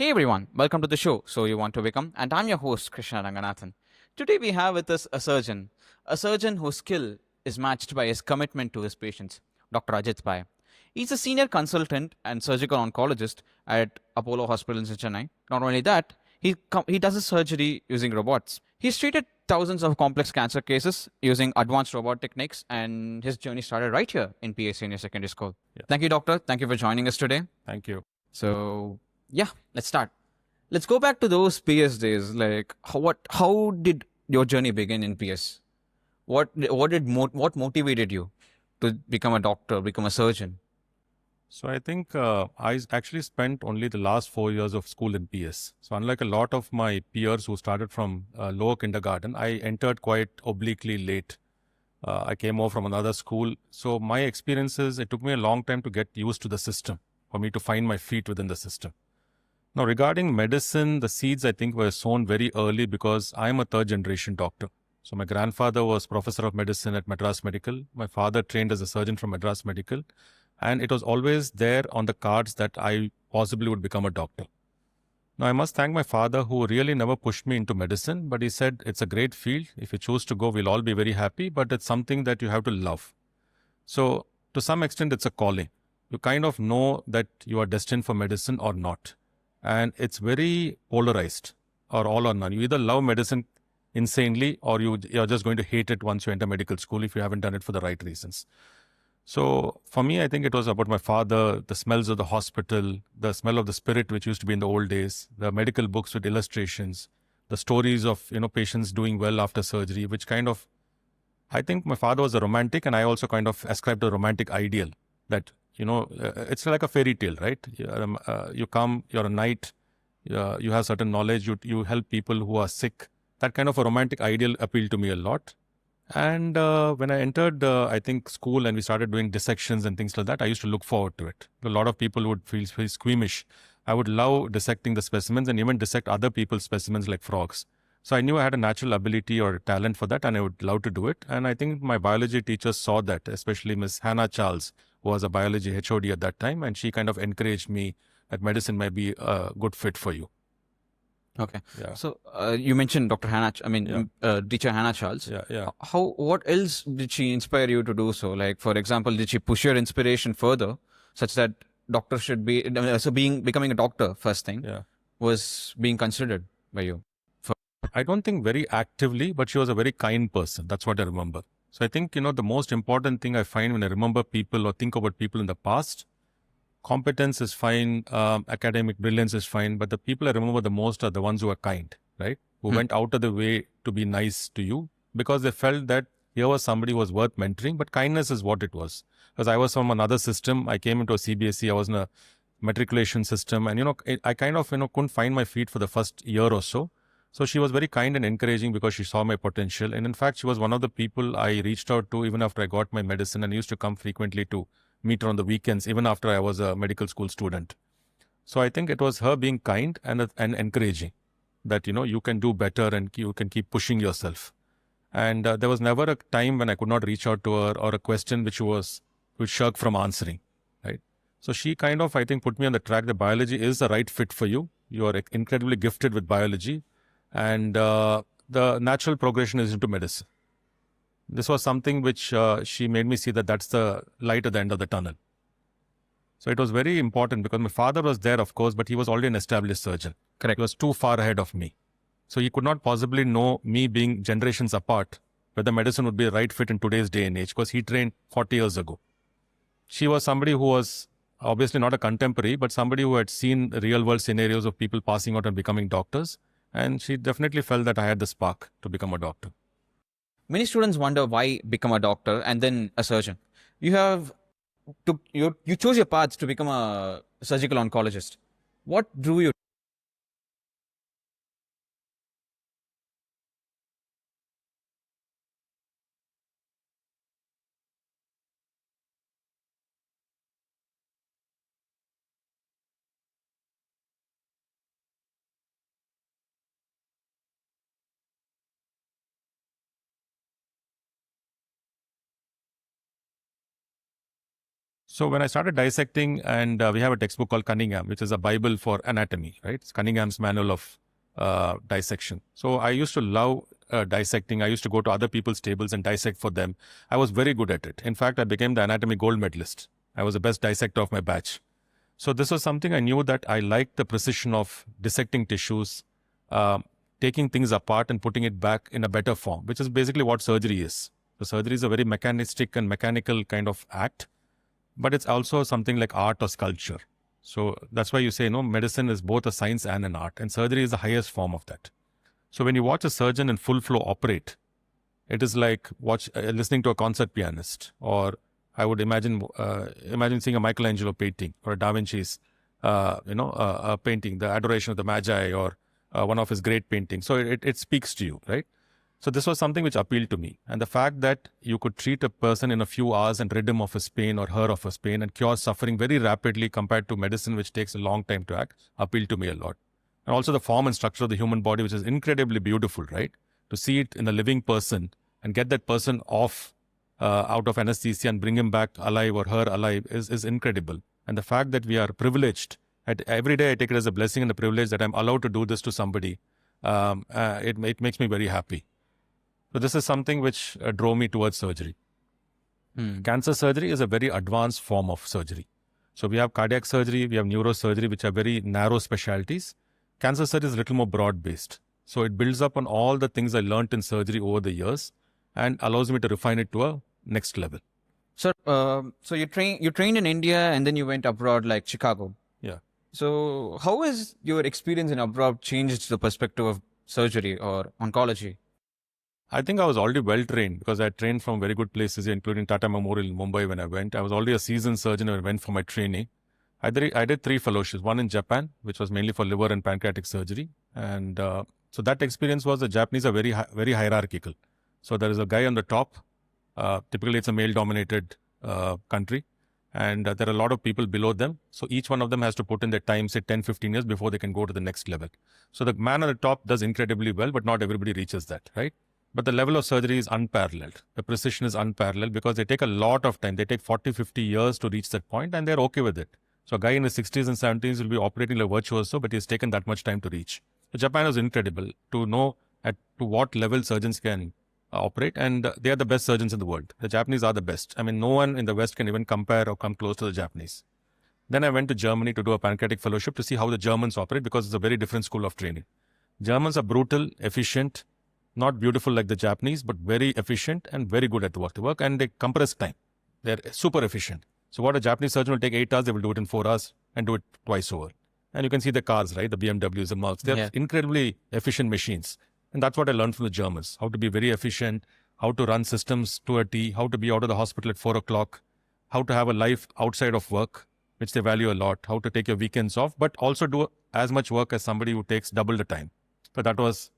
Hey everyone, welcome to the show, So You Want to Become, and I'm your host, Krishna Ranganathan. Today we have with us a surgeon whose skill is matched by his commitment to his patients, Dr. Ajit Pai. He's a senior consultant and surgical oncologist at Apollo Hospitals in Chennai. Not only that, he does his surgery using robots. He's treated thousands of complex cancer cases using advanced robot techniques, and his journey started right here in PA Senior Secondary School. Yeah. Thank you, doctor. Thank you for joining us today. Thank you. So, yeah, let's start. Let's go back to those PS days. Like, how did your journey begin in PS? What motivated you to become a doctor, become a surgeon? So I think I actually spent only the last 4 years of school in PS. So unlike a lot of my peers who started from lower kindergarten, I entered quite obliquely late. I came over from another school. So my experiences, it took me a long time to get used to the system, for me to find my feet within the system. Now, regarding medicine, the seeds I think were sown very early because I'm a third generation doctor. So my grandfather was professor of medicine at Madras Medical. My father trained as a surgeon from Madras Medical. And it was always there on the cards that I possibly would become a doctor. Now, I must thank my father who really never pushed me into medicine, but he said, it's a great field. If you choose to go, we'll all be very happy, but it's something that you have to love. So, to some extent, it's a calling. You kind of know that you are destined for medicine or not. And it's very polarized, or all or none. You either love medicine insanely or you're just going to hate it once you enter medical school if you haven't done it for the right reasons. So for me, I think it was about my father, the smells of the hospital, the smell of the spirit, which used to be in the old days, the medical books with illustrations, the stories of, patients doing well after surgery, which kind of, I think my father was a romantic, and I also kind of ascribed to a romantic ideal that, it's like a fairy tale, right? You come, you're a knight, you have certain knowledge, you help people who are sick. That kind of a romantic ideal appealed to me a lot. And when I entered, I think, school and we started doing dissections and things like that, I used to look forward to it. A lot of people would feel very squeamish. I would love dissecting the specimens and even dissect other people's specimens like frogs. So I knew I had a natural ability or talent for that and I would love to do it. And I think my biology teachers saw that, especially Miss Hannah Charles, who was a biology HOD at that time. And she kind of encouraged me that medicine might be a good fit for you. Okay. Yeah. So you mentioned Dr. Hannah. Teacher Hannah Charles. Yeah. What else did she inspire you to do so? Like, for example, did she push your inspiration further, such that doctor should be becoming a doctor first thing was being considered by you? I don't think very actively, but she was a very kind person. That's what I remember. So I think, the most important thing I find when I remember people or think about people in the past, competence is fine, academic brilliance is fine, but the people I remember the most are the ones who are kind, right? Who went out of the way to be nice to you because they felt that here was somebody who was worth mentoring, but kindness is what it was. Because I was from another system. I came into a CBSE, I was in a matriculation system, and, I kind of, couldn't find my feet for the first year or so. So she was very kind and encouraging because she saw my potential. And in fact, she was one of the people I reached out to even after I got my medicine and used to come frequently to meet her on the weekends, even after I was a medical school student. So I think it was her being kind and encouraging that, you can do better and you can keep pushing yourself. And there was never a time when I could not reach out to her or a question which shirk from answering, right? So she kind of, I think, put me on the track that biology is the right fit for you. You are incredibly gifted with biology. And the natural progression is into medicine. This was something which she made me see that that's the light at the end of the tunnel. So it was very important because my father was there, of course, but he was already an established surgeon. Correct. He was too far ahead of me. So he could not possibly know me being generations apart, whether medicine would be the right fit in today's day and age because he trained 40 years ago. She was somebody who was obviously not a contemporary, but somebody who had seen real world scenarios of people passing out and becoming doctors. And she definitely felt that I had the spark to become a doctor. Many students wonder why become a doctor and then a surgeon. You chose your path to become a surgical oncologist. What drew you? So when I started dissecting, and we have a textbook called Cunningham, which is a Bible for anatomy, right? It's Cunningham's Manual of Dissection. So I used to love dissecting. I used to go to other people's tables and dissect for them. I was very good at it. In fact, I became the anatomy gold medalist. I was the best dissector of my batch. So this was something I knew that I liked the precision of dissecting tissues, taking things apart and putting it back in a better form, which is basically what surgery is. So surgery is a very mechanistic and mechanical kind of act, but it's also something like art or sculpture. So that's why you say, no, medicine is both a science and an art, and surgery is the highest form of that. So when you watch a surgeon in full flow operate, it is like listening to a concert pianist, or I would imagine seeing a Michelangelo painting or a Da Vinci's, a painting, the Adoration of the Magi, or one of his great paintings. So it speaks to you, right? So this was something which appealed to me. And the fact that you could treat a person in a few hours and rid him of his pain or her of his pain and cure suffering very rapidly compared to medicine, which takes a long time to act, appealed to me a lot. And also the form and structure of the human body, which is incredibly beautiful, right? To see it in a living person and get that person off out of anesthesia and bring him back alive or her alive is incredible. And the fact that we are privileged, every day I take it as a blessing and a privilege that I'm allowed to do this to somebody, it makes me very happy. So this is something which drove me towards surgery. Cancer surgery is a very advanced form of surgery. So we have cardiac surgery, we have neurosurgery, which are very narrow specialties. Cancer surgery is a little more broad-based. So it builds up on all the things I learned in surgery over the years and allows me to refine it to a next level. Sir, so you trained in India and then you went abroad, like Chicago. Yeah. So how has your experience in abroad changed the perspective of surgery or oncology? I think I was already well trained because I trained from very good places, including Tata Memorial in Mumbai when I went. I was already a seasoned surgeon when I went for my training. I did 3 fellowships, one in Japan, which was mainly for liver and pancreatic surgery. And so that experience was the Japanese are very hierarchical. So there is a guy on the top. Typically, it's a male-dominated country. And there are a lot of people below them. So each one of them has to put in their time, say 10, 15 years before they can go to the next level. So the man on the top does incredibly well, but not everybody reaches that, right? But the level of surgery is unparalleled. The precision is unparalleled because they take a lot of time. They take 40, 50 years to reach that point and they're okay with it. So a guy in his 60s and 70s will be operating like virtuoso, but he's taken that much time to reach. So Japan is incredible to know to what level surgeons can operate, and they are the best surgeons in the world. The Japanese are the best. I mean, no one in the West can even compare or come close to the Japanese. Then I went to Germany to do a pancreatic fellowship to see how the Germans operate because it's a very different school of training. Germans are brutal, efficient, not beautiful like the Japanese, but very efficient and very good at the work, and they compress time. They're super efficient. So what a Japanese surgeon will take 8 hours, they will do it in 4 hours and do it twice over. And you can see the cars, right? The BMWs, the Mercs. They're incredibly efficient machines. And that's what I learned from the Germans, how to be very efficient, how to run systems to a T, how to be out of the hospital at 4 o'clock, how to have a life outside of work, which they value a lot, how to take your weekends off, but also do as much work as somebody who takes double the time. So that was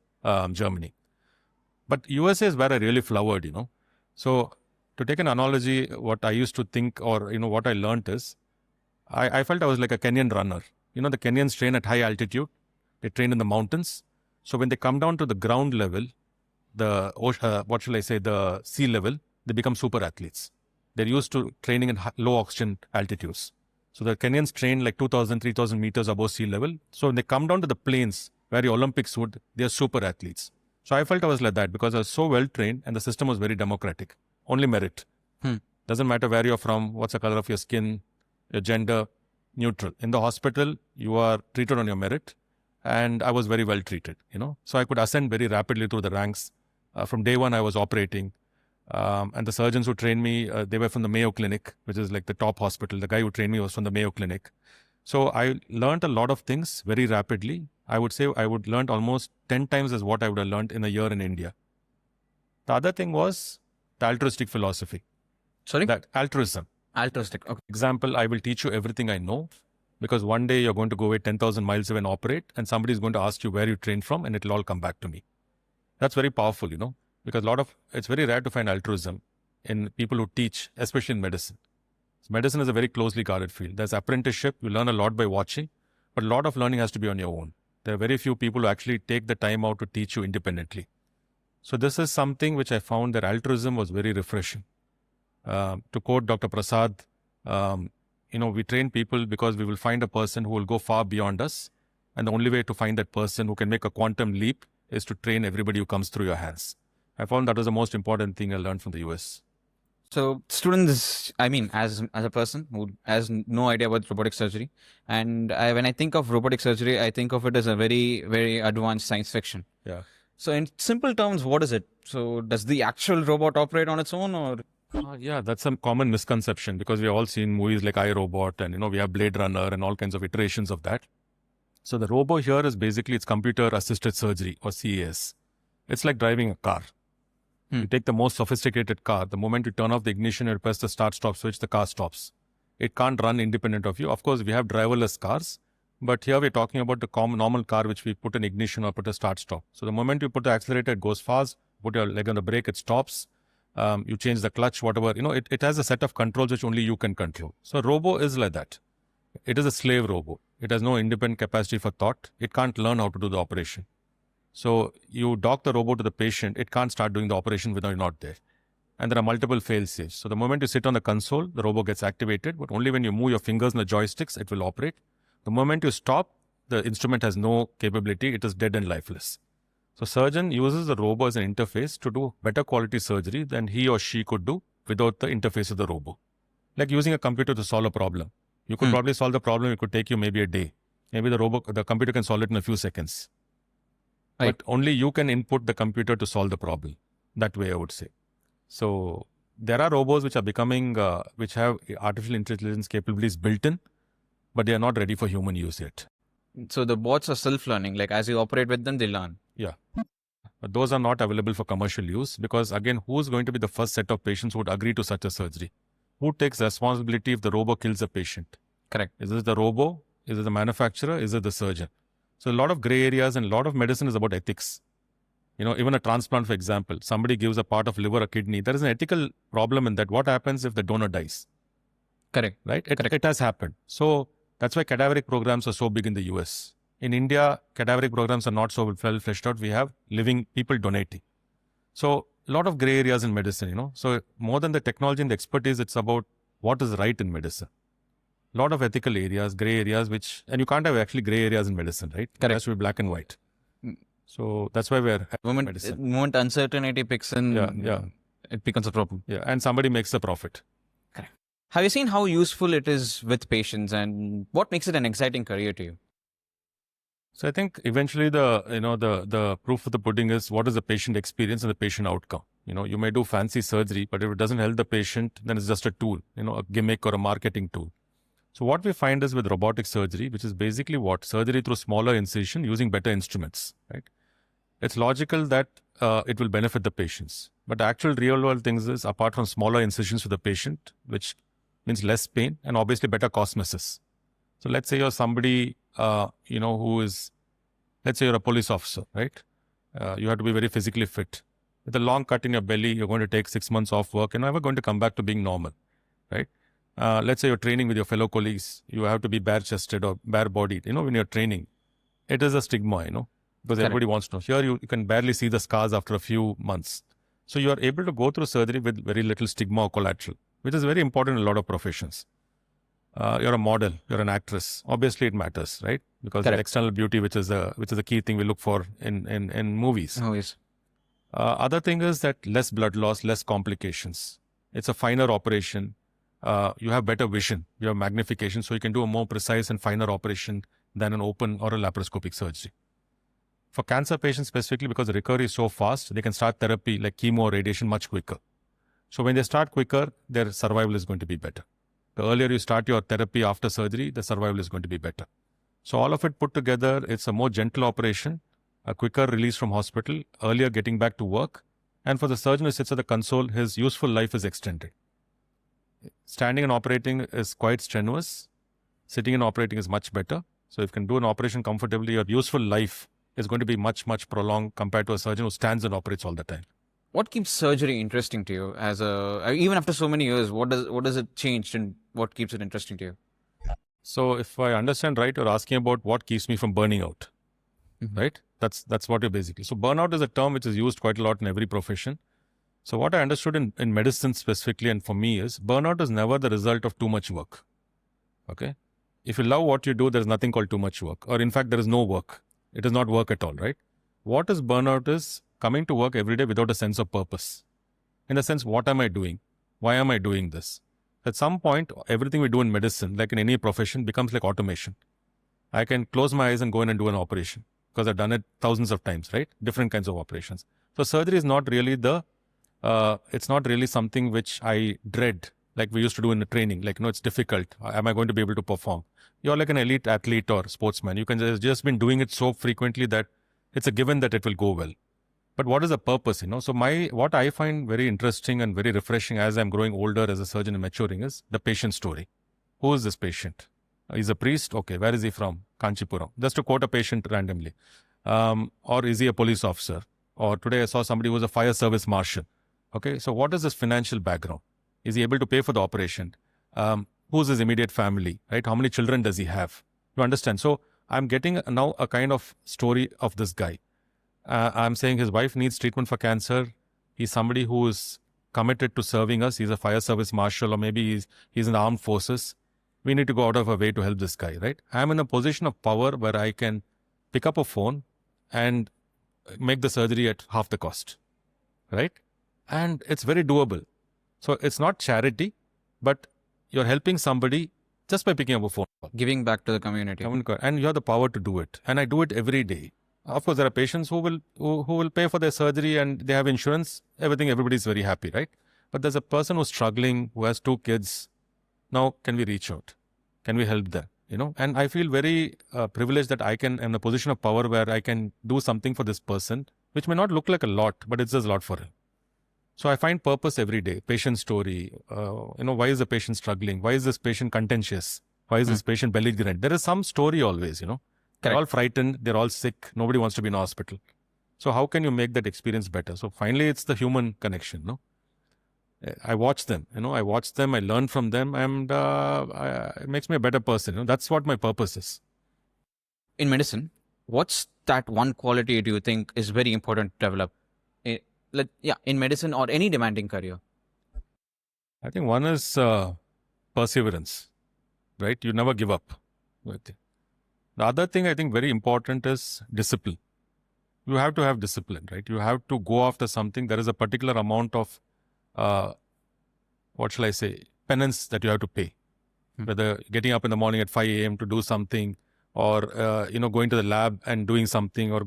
Germany. But USA is where I really flowered, So to take an analogy, what I used to think or, what I learned is, I felt I was like a Kenyan runner. The Kenyans train at high altitude. They train in the mountains. So when they come down to the ground level, the sea level, they become super athletes. They're used to training in low oxygen altitudes. So the Kenyans train like 2,000, 3,000 meters above sea level. So when they come down to the plains where the Olympics would, they're super athletes. So I felt I was like that because I was so well trained and the system was very democratic. Only merit. Doesn't matter where you're from, what's the color of your skin, your gender, neutral. In the hospital, you are treated on your merit. And I was very well treated, So I could ascend very rapidly through the ranks. From day one, I was operating. And the surgeons who trained me, they were from the Mayo Clinic, which is like the top hospital. The guy who trained me was from the Mayo Clinic. So I learned a lot of things very rapidly. I would say I would learn almost 10 times as what I would have learned in a year in India. The other thing was the altruistic philosophy. Sorry? That altruism. Altruistic. Okay. Example, I will teach you everything I know. Because one day you're going to go away 10,000 miles away and operate, and somebody is going to ask you where you trained from, and it'll all come back to me. That's very powerful, because it's very rare to find altruism in people who teach, especially in medicine. So medicine is a very closely guarded field. There's apprenticeship. You learn a lot by watching, but a lot of learning has to be on your own. There are very few people who actually take the time out to teach you independently. So this is something which I found that altruism was very refreshing. To quote Dr. Prasad, We train people because we will find a person who will go far beyond us. And the only way to find that person who can make a quantum leap is to train everybody who comes through your hands. I found that was the most important thing I learned from the US. So students, I mean, as a person who has no idea about robotic surgery, and when I think of robotic surgery, I think of it as a very, very advanced science fiction. Yeah. So in simple terms, what is it? So does the actual robot operate on its own, or? Yeah, that's a common misconception because we've all seen movies like iRobot and, we have Blade Runner and all kinds of iterations of that. So the robo here is basically it's computer assisted surgery or CAS. It's like driving a car. You take the most sophisticated car. The moment you turn off the ignition and press the start-stop switch, the car stops. It can't run independent of you. Of course, we have driverless cars, but here we're talking about the normal car which we put an ignition or put a start-stop. So the moment you put the accelerator, it goes fast. Put your leg on the brake, it stops. You change the clutch, whatever. It has a set of controls which only you can control. So robo is like that. It is a slave robo. It has no independent capacity for thought. It can't learn how to do the operation. So you dock the robot to the patient, it can't start doing the operation without you're not there. And there are multiple fail-safes. So the moment you sit on the console, the robot gets activated, but only when you move your fingers and the joysticks, it will operate. The moment you stop, the instrument has no capability. It is dead and lifeless. So surgeon uses the robot as an interface to do better quality surgery than he or she could do without the interface of the robot. Like using a computer to solve a problem. You could probably solve the problem. It could take you maybe a day. Maybe the computer can solve it in a few seconds. Right. But only you can input the computer to solve the problem. That way, I would say. So there are robots which are becoming, which have artificial intelligence capabilities built in, but they are not ready for human use yet. So the bots are self-learning. Like as you operate with them, they learn. Yeah. But those are not available for commercial use because again, who's going to be the first set of patients who would agree to such a surgery? Who takes responsibility if the robot kills a patient? Correct. Is it the robot? Is it the manufacturer? Is it the surgeon? So a lot of gray areas and a lot of medicine is about ethics. Even a transplant, for example, somebody gives a part of liver or kidney. There is an ethical problem in that. What happens if the donor dies? Correct. Right? It has happened. So that's why cadaveric programs are so big in the US. In India, cadaveric programs are not so well fleshed out. We have living people donating. So a lot of gray areas in medicine, So more than the technology and the expertise, it's about what is right in medicine. A lot of ethical areas, gray areas, and you can't have actually gray areas in medicine, right? Correct. It has to be black and white. So that's why we're moment uncertainty picks in, it becomes a problem. Yeah, and somebody makes the profit. Correct. Have you seen how useful it is with patients and what makes it an exciting career to you? So I think eventually the proof of the pudding is what is the patient experience and the patient outcome. You may do fancy surgery, but if it doesn't help the patient, then it's just a tool, a gimmick or a marketing tool. So what we find is with robotic surgery, which is basically surgery through smaller incision using better instruments, right? It's logical that it will benefit the patients. But the actual real world things is apart from smaller incisions for the patient, which means less pain and obviously better cosmesis. So let's say you're somebody, who is, let's say you're a police officer, right? You have to be very physically fit. With a long cut in your belly, you're going to take 6 months off work and never going to come back to being normal, right? Let's say you're training with your fellow colleagues. You have to be bare-chested or bare-bodied. When you're training, it is a stigma, because everybody wants to know. Here, you can barely see the scars after a few months. So you are able to go through surgery with very little stigma or collateral, which is very important in a lot of professions. You're a model, you're an actress. Obviously, it matters, right? Because the external beauty, which is a key thing we look for in movies. Oh, yes. Other thing is that less blood loss, less complications. It's a finer operation. You have better vision, you have magnification, so you can do a more precise and finer operation than an open or a laparoscopic surgery. For cancer patients specifically, because the recovery is so fast, they can start therapy like chemo or radiation much quicker. So when they start quicker, their survival is going to be better. The earlier you start your therapy after surgery, the survival is going to be better. So all of it put together, it's a more gentle operation, a quicker release from hospital, earlier getting back to work. And for the surgeon who sits at the console, his useful life is extended. Standing and operating is quite strenuous. Sitting and operating is much better. So if you can do an operation comfortably, your useful life is going to be much, much prolonged compared to a surgeon who stands and operates all the time. What keeps surgery interesting to you even after so many years, what does it change and what keeps it interesting to you? So if I understand right, you're asking about what keeps me from burning out, right? That's what you're basically. So burnout is a term which is used quite a lot in every profession. So what I understood in medicine specifically and for me is burnout is never the result of too much work. Okay. If you love what you do, there's nothing called too much work. Or in fact, there is no work. It is not work at all, right? What is burnout is coming to work every day without a sense of purpose. In the sense, what am I doing? Why am I doing this? At some point, everything we do in medicine, like in any profession, becomes like automation. I can close my eyes and go in and do an operation because I've done it thousands of times, right? Different kinds of operations. So surgery is not really it's not really something which I dread, like we used to do in the training. Like, it's difficult. Am I going to be able to perform? You're like an elite athlete or sportsman. You can just been doing it so frequently that it's a given that it will go well. But what is the purpose, So what I find very interesting and very refreshing as I'm growing older as a surgeon and maturing is the patient story. Who is this patient? He's a priest? Okay, where is he from? Kanchipuram. Just to quote a patient randomly. Or is he a police officer? Or today I saw somebody who was a fire service marshal. Okay, so what is his financial background? Is he able to pay for the operation? Who's his immediate family, right? How many children does he have? You understand? So I'm getting now a kind of story of this guy. I'm saying his wife needs treatment for cancer. He's somebody who is committed to serving us. He's a fire service marshal, or maybe he's in the armed forces. We need to go out of our way to help this guy, right? I'm in a position of power where I can pick up a phone and make the surgery at half the cost, right? And it's very doable. So it's not charity, but you're helping somebody just by picking up a phone call. Giving back to the community. And you have the power to do it. And I do it every day. Of course, there are patients who will pay for their surgery and they have insurance. Everybody's very happy, right? But there's a person who's struggling, who has 2 kids. Now, can we reach out? Can we help them? And I feel very privileged that I'm in a position of power where I can do something for this person, which may not look like a lot, but it's just a lot for him. So I find purpose every day. Patient story. Why is the patient struggling? Why is this patient contentious? Why is this patient belligerent? There is some story always, They're all frightened. They're all sick. Nobody wants to be in a hospital. So how can you make that experience better? So finally, it's the human connection, I watch them, I learn from them, and it makes me a better person. That's what my purpose is. In medicine, what's that one quality do you think is very important to develop? In medicine or any demanding career? I think one is perseverance, right? You never give up. The other thing I think very important is discipline. You have to have discipline, right? You have to go after something. There is a particular amount of penance that you have to pay. Whether getting up in the morning at 5 a.m. to do something, or going to the lab and doing something, or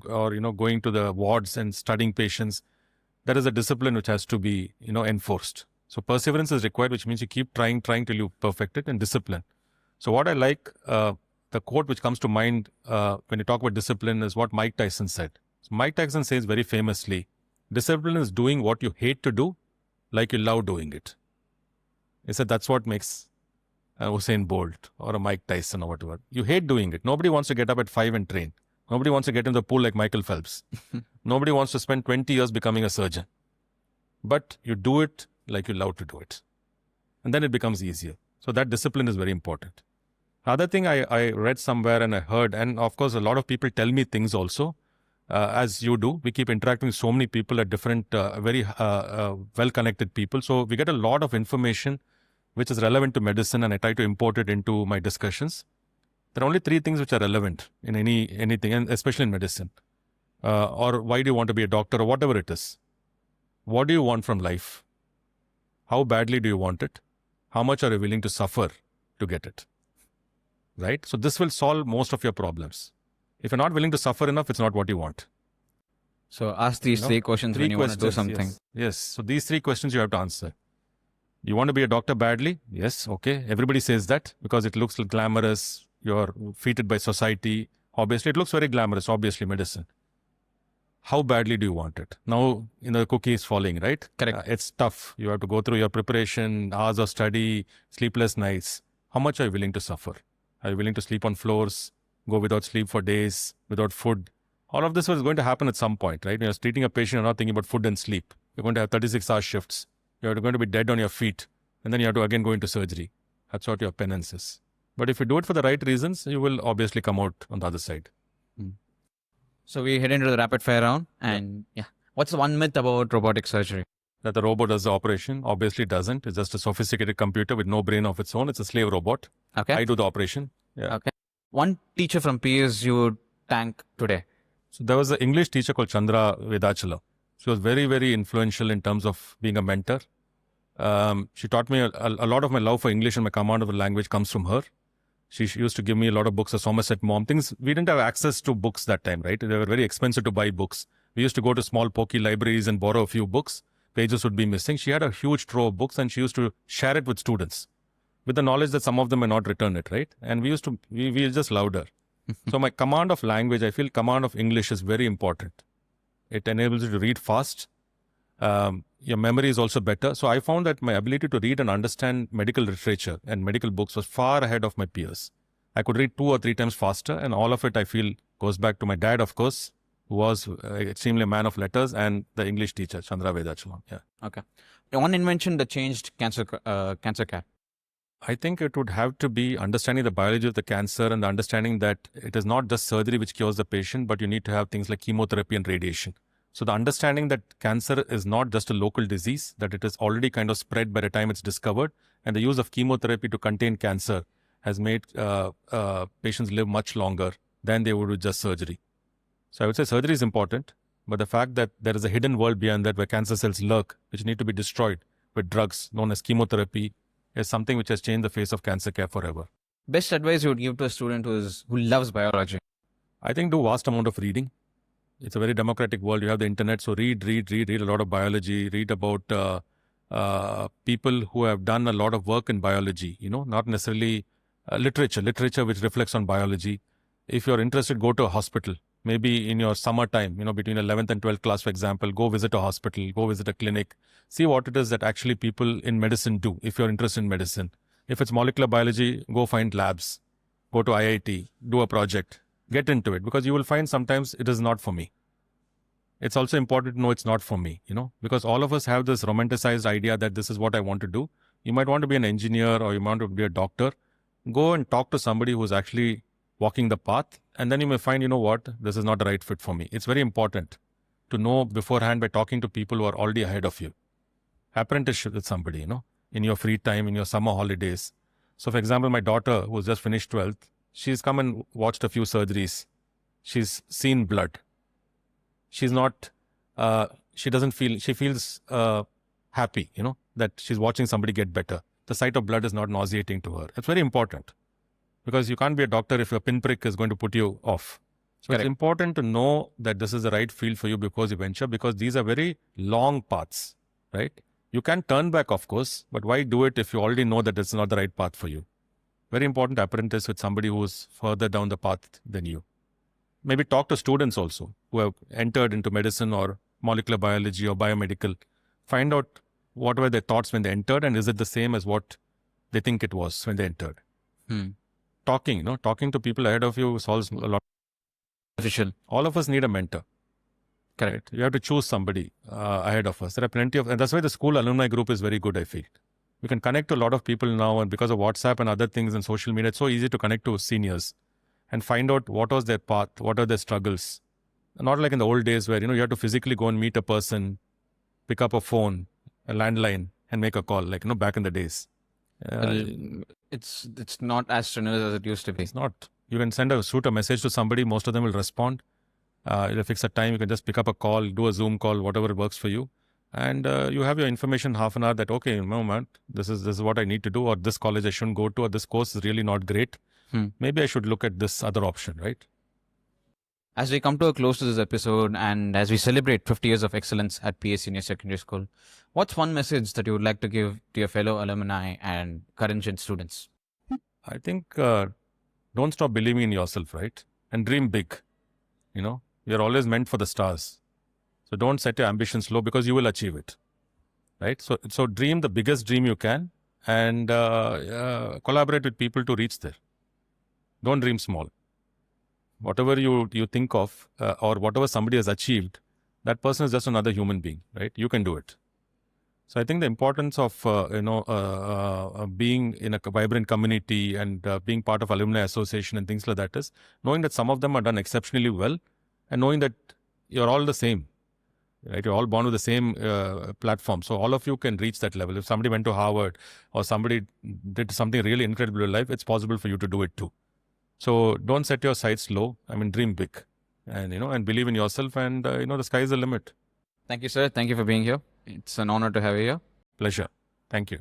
going to the wards and studying patients. There is a discipline which has to be enforced. So perseverance is required, which means you keep trying till you perfect it, and discipline. So what I like, the quote which comes to mind when you talk about discipline is what Mike Tyson said. So Mike Tyson says very famously, discipline is doing what you hate to do like you love doing it. He said that's what makes Usain Bolt or a Mike Tyson or whatever. You hate doing it. Nobody wants to get up at 5 and train. Nobody wants to get in the pool like Michael Phelps. Nobody wants to spend 20 years becoming a surgeon. But you do it like you love to do it. And then it becomes easier. So that discipline is very important. Other thing I read somewhere and I heard, and of course a lot of people tell me things also, as you do. We keep interacting with so many people at different, very well-connected people. So we get a lot of information which is relevant to medicine, and I try to import it into my discussions. There are only 3 things which are relevant in anything, and especially in medicine. Or why do you want to be a doctor, or whatever it is. What do you want from life? How badly do you want it? How much are you willing to suffer to get it? Right? So this will solve most of your problems. If you're not willing to suffer enough, it's not what you want. So ask these 3 questions when you want to do something. Yes. So these 3 questions you have to answer. You want to be a doctor badly? Yes. Okay. Everybody says that because it looks glamorous. You're feted by society. Obviously, it looks very glamorous, obviously, medicine. How badly do you want it? Now, the cookie is falling, right? Correct. It's tough. You have to go through your preparation, hours of study, sleepless nights. How much are you willing to suffer? Are you willing to sleep on floors, go without sleep for days, without food? All of this is going to happen at some point, right? When you're treating a patient, you're not thinking about food and sleep. You're going to have 36-hour shifts. You're going to be dead on your feet. And then you have to again go into surgery. That's what your penance is. But if you do it for the right reasons, you will obviously come out on the other side. So we head into the rapid fire round. And what's the one myth about robotic surgery? that the robot does the operation. Obviously, it doesn't. It's just a sophisticated computer with no brain of its own. It's a slave robot. Okay. I do the operation. Yeah. Okay. One teacher from PS you would thank today. So there was an English teacher called Chandra Vedachala. She was very, very influential in terms of being a mentor. She taught me a lot of my love for English and my command of the language comes from her. She used to give me a lot of books, of Somerset Maugham. Things we didn't have access to books that time, right? They were very expensive to buy books. We used to go to small pokey libraries and borrow a few books. Pages would be missing. She had a huge trove of books and she used to share it with students with the knowledge that some of them may not return it, right? And we just loved her. So my command of language, I feel command of English is very important. It enables you to read fast. Your memory is also better. So I found that my ability to read and understand medical literature and medical books was far ahead of my peers. I could read 2 or 3 times faster, and all of it I feel goes back to my dad, of course, who was extremely a man of letters, and the English teacher, Chandra Vedachalam. Yeah. Okay. One invention that changed cancer care. I think it would have to be understanding the biology of the cancer and the understanding that it is not just surgery which cures the patient, but you need to have things like chemotherapy and radiation. So the understanding that cancer is not just a local disease, that it is already kind of spread by the time it's discovered, and the use of chemotherapy to contain cancer has made patients live much longer than they would with just surgery. So I would say surgery is important, but the fact that there is a hidden world beyond that where cancer cells lurk, which need to be destroyed with drugs known as chemotherapy, is something which has changed the face of cancer care forever. Best advice you would give to a student who loves biology? I think do vast amount of reading. It's a very democratic world. You have the internet, so read a lot of biology, read about people who have done a lot of work in biology, not necessarily literature which reflects on biology. If you're interested, go to a hospital. Maybe in your summertime, between 11th and 12th class, for example, go visit a hospital, go visit a clinic, see what it is that actually people in medicine do if you're interested in medicine. If it's molecular biology, go find labs, go to IIT, do a project, get into it, because you will find sometimes it is not for me. It's also important to know it's not for me, because all of us have this romanticized idea that this is what I want to do. You might want to be an engineer or you want to be a doctor. Go and talk to somebody who's actually walking the path, and then you may find, this is not the right fit for me. It's very important to know beforehand by talking to people who are already ahead of you. Apprenticeship with somebody, in your free time, in your summer holidays. So, for example, my daughter, who's just finished 12th, she's come and watched a few surgeries. She's seen blood. She's not, she feels happy, that she's watching somebody get better. The sight of blood is not nauseating to her. It's very important because you can't be a doctor if your pinprick is going to put you off. So Correct. It's important to know that this is the right field for you because you venture, because these are very long paths, right? You can turn back, of course, but why do it if you already know that it's not the right path for you? Very important apprentice with somebody who's further down the path than you. Maybe talk to students also who have entered into medicine or molecular biology or biomedical. Find out what were their thoughts when they entered and is it the same as what they think it was when they entered. Talking to people ahead of you solves a lot. Official. All of us need a mentor. Correct. You have to choose somebody ahead of us. There are plenty of, and that's why the school alumni group is very good, I feel. We can connect to a lot of people now, and because of WhatsApp and other things and social media, it's so easy to connect to seniors and find out what was their path, what are their struggles. Not like in the old days where, you have to physically go and meet a person, pick up a phone, a landline, and make a call, like, back in the days. It's not as strenuous as it used to be. It's not. You can shoot a message to somebody, most of them will respond. You'll fix a time, you can just pick up a call, do a Zoom call, whatever works for you. And you have your information half an hour that, okay, no, man, this is what I need to do, or this college I shouldn't go to, or this course is really not great. Maybe I should look at this other option, right? As we come to a close to this episode and as we celebrate 50 years of excellence at PS Senior Secondary School, what's one message that you would like to give to your fellow alumni and current gen students? I think don't stop believing in yourself, right? And dream big. You're always meant for the stars. So don't set your ambitions low because you will achieve it, right? So dream the biggest dream you can and collaborate with people to reach there. Don't dream small. Whatever you think of or whatever somebody has achieved, that person is just another human being, right? You can do it. So I think the importance of being in a vibrant community and being part of alumni association and things like that is knowing that some of them are done exceptionally well and knowing that you're all the same. right? You're all born with the same platform. So all of you can reach that level. If somebody went to Harvard or somebody did something really incredible in life, it's possible for you to do it too. So don't set your sights low. I mean, dream big, and and believe in yourself. And the sky is the limit. Thank you, sir. Thank you for being here. It's an honor to have you here. Pleasure. Thank you.